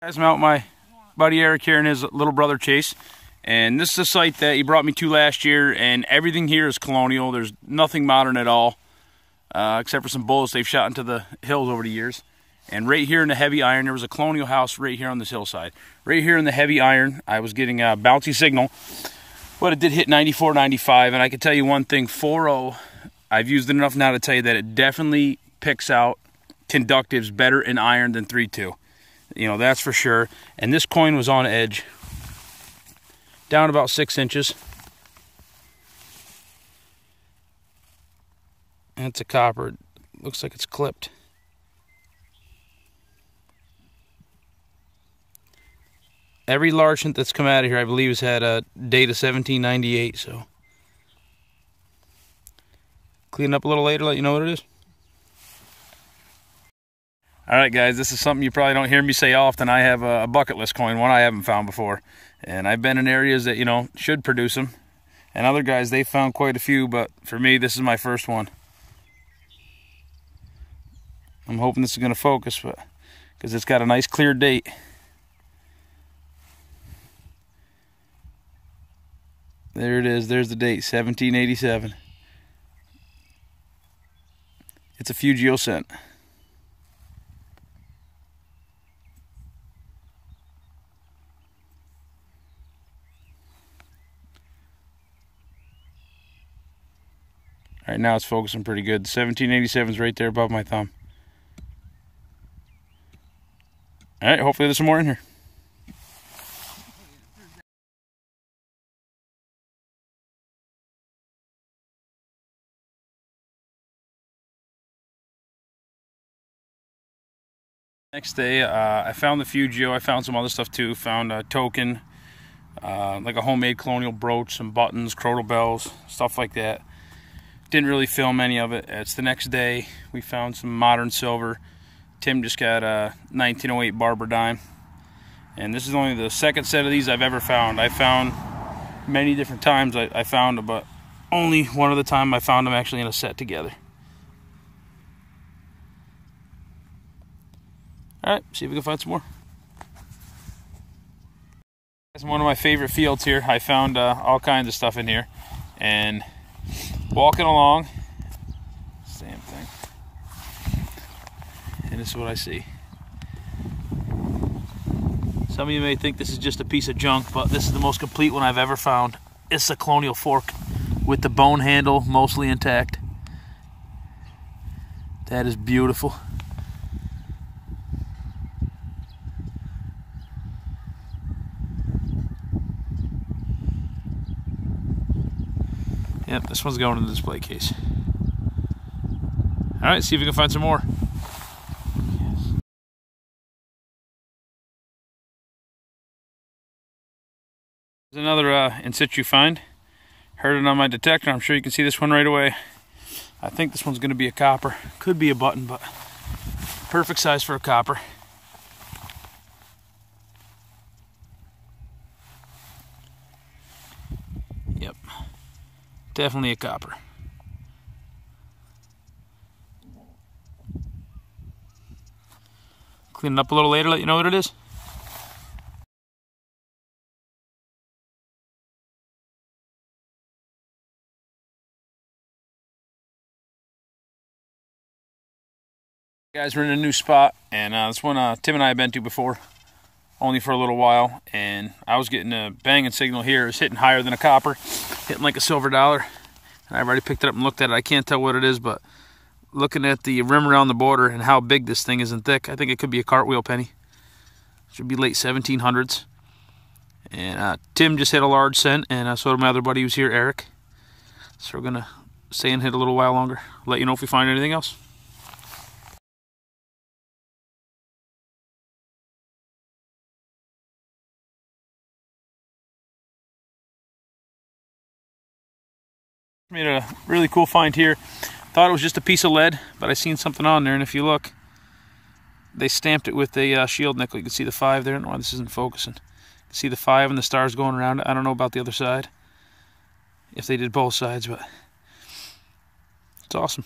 Guys, I'm out with my buddy Eric here and his little brother Chase, and this is a site that he brought me to last year, and everything here is colonial. There's nothing modern at all, except for some bullets they've shot into the hills over the years. And right here in the heavy iron, there was a colonial house right here on this hillside. Right here in the heavy iron, I was getting a bouncy signal, but it did hit 94, 95, and I can tell you one thing, 4.0, I've used it enough now to tell you that it definitely picks out conductives better in iron than 3.2. You know, that's for sure. And this coin was on edge, down about 6 inches. And it's a copper. It looks like it's clipped. Every larcent that's come out of here, I believe, has had a date of 1798. So, clean up a little later, let you know what it is. Alright guys, this is something you probably don't hear me say often. I have a bucket list coin, one I haven't found before. And I've been in areas that, you know, should produce them. And other guys, they've found quite a few, but for me, this is my first one. I'm hoping this is going to focus, but because it's got a nice clear date. There it is, there's the date, 1787. It's a Fugio cent. Right now it's focusing pretty good. 1787 is right there above my thumb. Alright, hopefully there's some more in here. Next day, I found the Fugio. I found some other stuff too. Found a token, like a homemade colonial brooch, some buttons, crotal bells, stuff like that. Didn't really film any of it. It's the next day. We found some modern silver. Tim just got a 1908 barber dime. And this is only the second set of these I've ever found. I found many different times I found them, but only one other time I found them actually in a set together. Alright, see if we can find some more. It's one of my favorite fields here. I found all kinds of stuff in here. And walking along, same thing. And this is what I see. Some of you may think this is just a piece of junk, but this is the most complete one I've ever found. It's a colonial fork with the bone handle mostly intact. That is beautiful. Yep, this one's going in the display case. Alright, see if we can find some more. Yes. There's another in situ find. Heard it on my detector. I'm sure you can see this one right away. I think this one's going to be a copper. Could be a button, but perfect size for a copper. Yep. Definitely a copper. Clean it up a little later, let you know what it is. Guys, we're in a new spot, and this one Tim and I have been to before, only for a little while, and I was getting a banging signal here. It was hitting higher than a copper, hitting like a silver dollar, and I've already picked it up and looked at it. I can't tell what it is, but looking at the rim around the border and how big this thing is and thick, I think it could be a cartwheel penny. Should be late 1700s. And Tim just hit a large cent, and so did my other buddy who's here, Eric. So we're gonna stay and hit a little while longer. Let you know if we find anything else. Made a really cool find here. Thought it was just a piece of lead, but I seen something on there, and if you look, they stamped it with a shield nickel. You can see the 5 there. I don't know why this isn't focusing. You can see the 5 and the stars going around it. I don't know about the other side, if they did both sides, but it's awesome.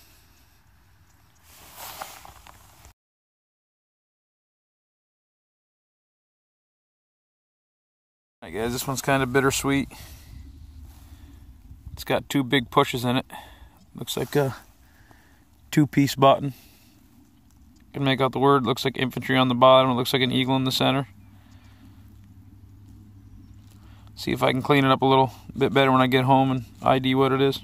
Alright guys, this one's kind of bittersweet. It's got 2 big pushes in it. Looks like a 2-piece button. Can make out the word. Looks like infantry on the bottom. It looks like an eagle in the center. See if I can clean it up a little bit better when I get home and ID what it is.